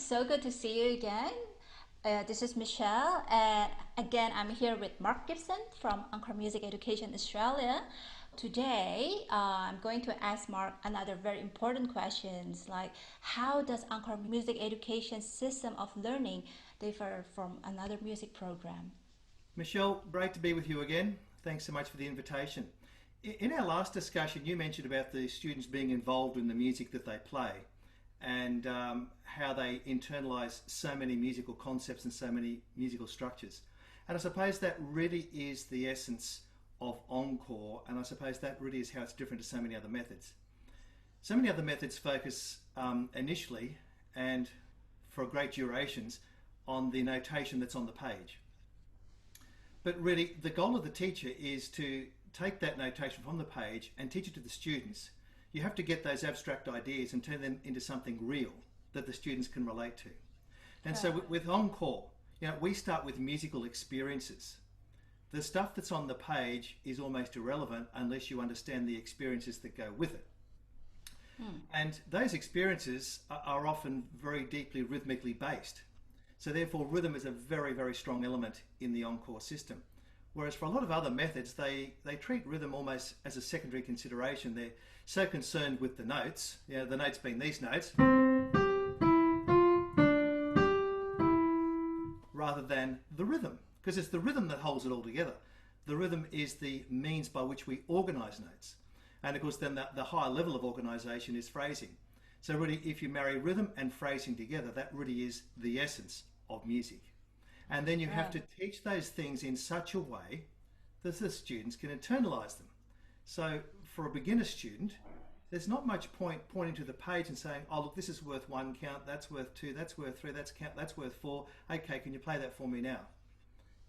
so good to see you again. This is Michelle, and again, I'm here with Mark Gibson from Encore Music Education Australia. Today, I'm going to ask Mark another very important questions like how does Encore Music Education system of learning differ from another music program? Michelle, great to be with you again. Thanks so much for the invitation. In our last discussion, you mentioned about the students being involved in the music that they play and how they internalise so many musical concepts and so many musical structures. And I suppose that really is the essence of Encore, and I suppose that really is how it's different to so many other methods. So many other methods focus initially and for great durations on the notation that's on the page. But really, the goal of the teacher is to take that notation from the page and teach it to the students. You have to get those abstract ideas and turn them into something real that the students can relate to. And so with Encore, we start with musical experiences. The stuff that's on the page is almost irrelevant unless you understand the experiences that go with it. And those experiences are often very deeply rhythmically based. So therefore rhythm is a very, very strong element in the Encore system. Whereas for a lot of other methods, they treat rhythm almost as a secondary consideration. They're so concerned with the notes, the notes being these notes, rather than the rhythm, because it's the rhythm that holds it all together. The rhythm is the means by which we organise notes. And of course then the higher level of organisation is phrasing. So really, if you marry rhythm and phrasing together, that really is the essence of music. And then you have to teach those things in such a way that the students can internalise them. So for a beginner student, there's not much point pointing to the page and saying, oh look, this is worth one count, that's worth two, that's worth three, that's worth four. Okay, can you play that for me now?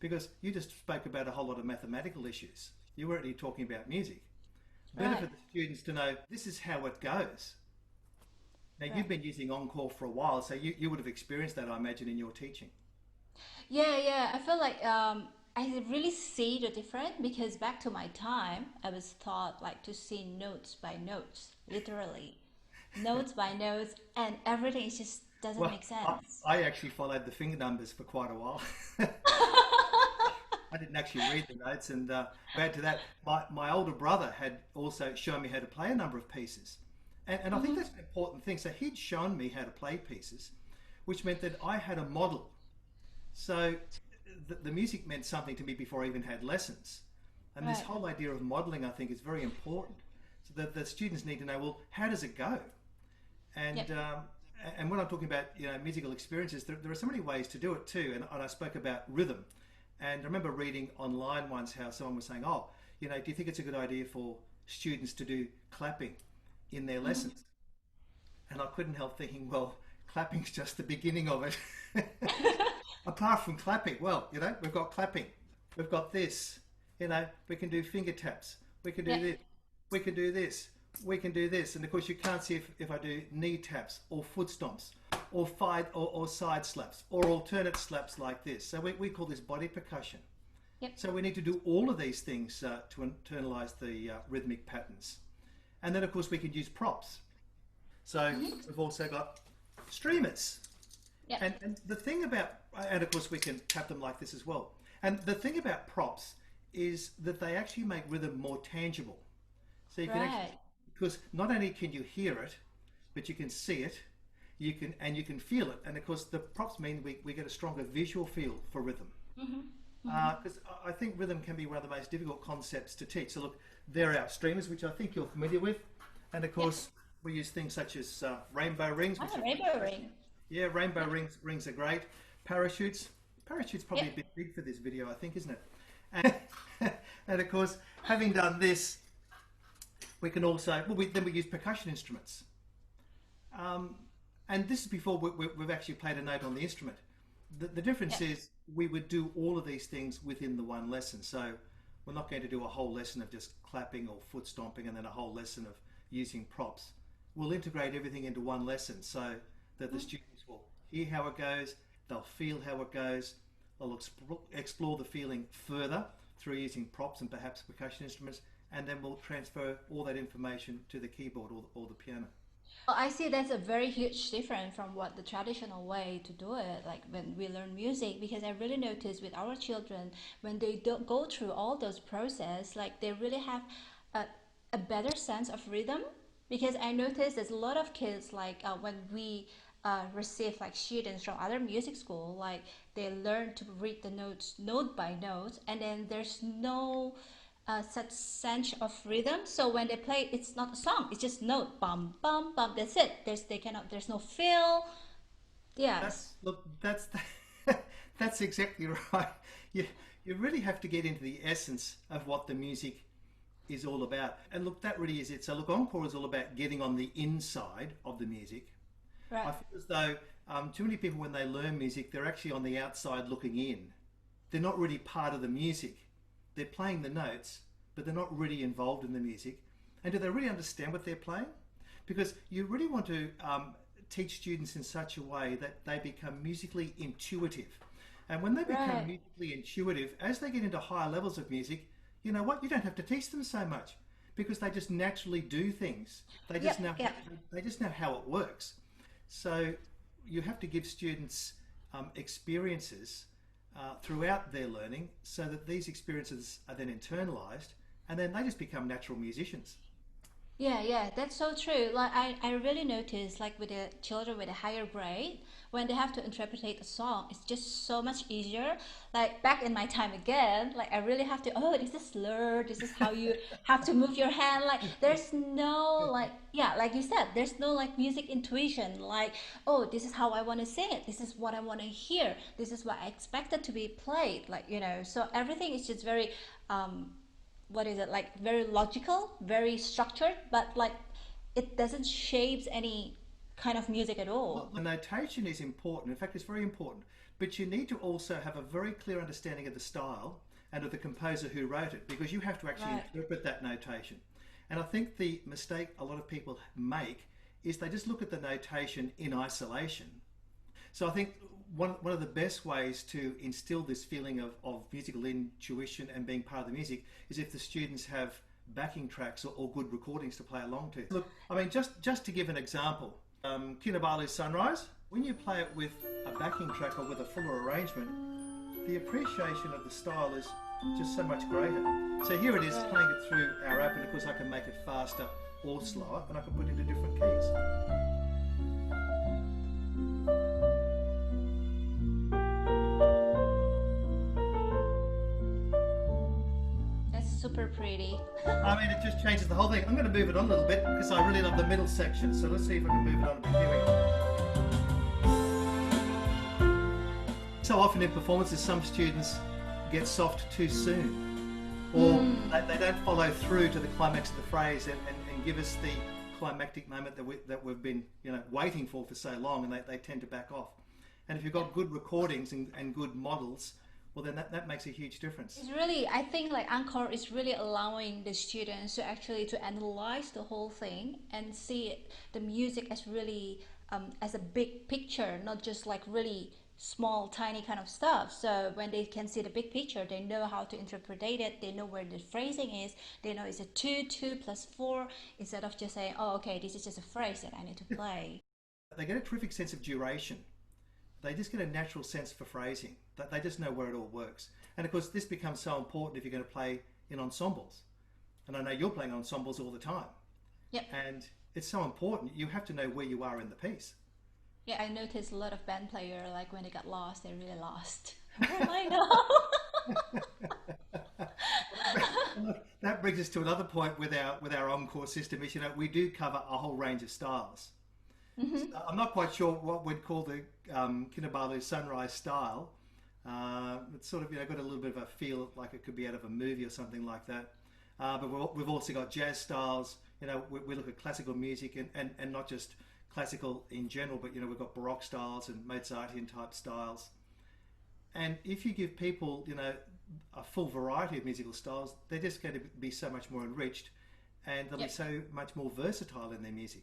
Because you just spoke about a whole lot of mathematical issues. You weren't really talking about music. Better for the students to know this is how it goes. Now, you've been using Encore for a while, so you would have experienced that, I imagine, in your teaching. Yeah. I feel like I really see the difference because back to my time, I was taught like to see notes by notes, literally, notes by notes, and everything is just doesn't Well, make sense. I actually followed the finger numbers for quite a while. I didn't actually read the notes, and add to that, my older brother had also shown me how to play a number of pieces. And I think that's an important thing. So he'd shown me how to play pieces, which meant that I had a model. So the music meant something to me before I even had lessons. And this Right. whole idea of modeling, I think, is very important. So that the students need to know, well, how does it go? And Yep. and when I'm talking about musical experiences, there are so many ways to do it too. And I spoke about rhythm. And I remember reading online once how someone was saying, oh, do you think it's a good idea for students to do clapping in their lessons? And I couldn't help thinking, well, clapping's just the beginning of it. Apart from clapping, well, we've got clapping, we've got this, we can do finger taps, we can do Yeah. this, we can do this, we can do this. And of course, you can't see if I do knee taps or foot stomps or side slaps or alternate slaps like this. So we call this body percussion. Yep. So we need to do all of these things to internalize the rhythmic patterns. And then, of course, we can use props. So we've also got streamers. Yep. And the thing about, and of course we can tap them like this as well. And the thing about props is that they actually make rhythm more tangible. So you can actually, Right. because not only can you hear it, but you can see it, you can feel it. And of course the props mean we get a stronger visual feel for rhythm. Because I think rhythm can be one of the most difficult concepts to teach. So look, there are our streamers, which I think you're familiar with. And of course, we use things such as rainbow rings, which Ah, are rainbow ring. yeah, rainbow rings are great. Parachutes probably a Yep. bit big for this video, I think, isn't it? And, and of course, having done this, we can also then we use percussion instruments. And this is before we've actually played a note on the instrument. The difference Yep. is we would do all of these things within the one lesson. So we're not going to do a whole lesson of just clapping or foot stomping and then a whole lesson of using props. We'll integrate everything into one lesson so that the students will hear how it goes, they'll feel how it goes, they'll explore the feeling further through using props and perhaps percussion instruments, and then we'll transfer all that information to the keyboard or the piano. Well, I see that's a very huge difference from what the traditional way to do it, like when we learn music, because I really notice with our children, when they don't go through all those process, like they really have a, a better sense of rhythm. Because I notice there's a lot of kids, like when we receive like students from other music school, like they learn to read the notes note by note, and then there's no such sense of rhythm. So when they play, it's not a song; it's just note, bum bum bum. That's it. There's no feel. Yes. That's that's exactly right. You you really have to get into the essence of what the music is all about. And look, that really is it. So look, Encore is all about getting on the inside of the music. I Right. feel as though too many people, when they learn music, they're actually on the outside looking in. They're not really part of the music. They're playing the notes, but they're not really involved in the music. And do they really understand what they're playing? Because you really want to teach students in such a way that they become musically intuitive. And when they become Right. musically intuitive, as they get into higher levels of music, you know what? You don't have to teach them so much because they just naturally do things. Yep. Yep. They just know how it works. So you have to give students experiences throughout their learning so that these experiences are then internalized and then they just become natural musicians. Yeah, yeah, that's so true. Like I really notice like with the children with a higher grade, when they have to interpret a song, it's just so much easier. Like back in my time again, like I really have to, oh, this is slur, this is how you have to move your hand. Like there's no like yeah, like you said, there's no like music intuition, like, oh, this is how I want to sing it, this is what I want to hear, this is what I expected to be played, like, so everything is just very um what is it, like very logical, very structured, but like it doesn't shapes any kind of music at Well, all. the notation is important. In fact, it's very important. But you need to also have a very clear understanding of the style and of the composer who wrote it because you have to actually Right. interpret that notation. And I think the mistake a lot of people make is they just look at the notation in isolation. So I think one of the best ways to instill this feeling of musical intuition and being part of the music is if the students have backing tracks or good recordings to play along to. Look, I mean, just to give an example, Kinabalu's Sunrise, when you play it with a backing track or with a fuller arrangement, the appreciation of the style is just so much greater. So here it is Right. playing it through our app, and of course I can make it faster or slower, and I can put it into different keys. That's super pretty. I mean, it just changes the whole thing. I'm going to move it on a little bit because I really love the middle section. So let's see if I can move it on a bit. Here we go. So often in performances, some students get soft too soon, or they don't follow through to the climax of the phrase and give us the climactic moment that we've been waiting for so long, and they tend to back off. And if you've got good recordings and good models, well, then that makes a huge difference. It's really, I think like Encore is really allowing the students to actually to analyze the whole thing and see the music as really as a big picture, not just like really small, tiny kind of stuff. So when they can see the big picture, they know how to interpret it. They know where the phrasing is. They know it's a two, two plus four, instead of just saying, oh, okay, this is just a phrase that I need to play. They get a terrific sense of duration. They just get a natural sense for phrasing. That they just know where it all works. And of course, this becomes so important if you're going to play in ensembles. And I know you're playing ensembles all the time. Yep. And it's so important. You have to know where you are in the piece. Yeah, I noticed a lot of band player like when they got lost, they really lost. Oh my god. That brings us to another point with our encore system. Is we do cover a whole range of styles. I'm not quite sure what we'd call the Kinabalu Sunrise style. It's sort of got a little bit of a feel like it could be out of a movie or something like that. But we've also got jazz styles. We look at classical music and not just classical in general, but we've got Baroque styles and Mozartian type styles. And if you give people a full variety of musical styles, they're just going to be so much more enriched, and they'll be Yep. so much more versatile in their music.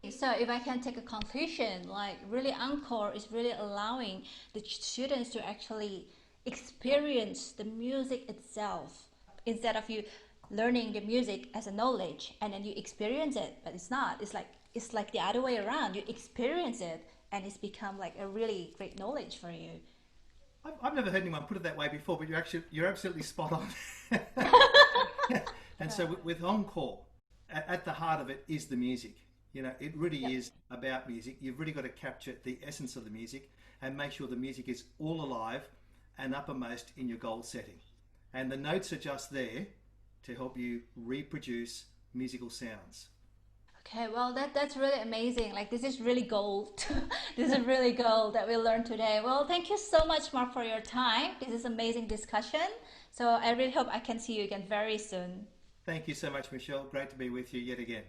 So if I can take a conclusion, like really Encore is really allowing the students to actually experience the music itself instead of you learning the music as a knowledge and then you experience it, but it's not. It's like it's like the other way around. You experience it, and it's become like a really great knowledge for you. I've never heard anyone put it that way before, but you're absolutely spot on. And so with Encore, at the heart of it is the music. You know, it really Yep. is about music. You've really got to capture the essence of the music and make sure the music is all alive and uppermost in your goal setting. And the notes are just there to help you reproduce musical sounds. Okay, well that's really amazing. Like this is really gold. This is really gold that we learned today. Well, thank you so much, Mark, for your time. This is amazing discussion. So I really hope I can see you again very soon. Thank you so much, Michelle. Great to be with you yet again.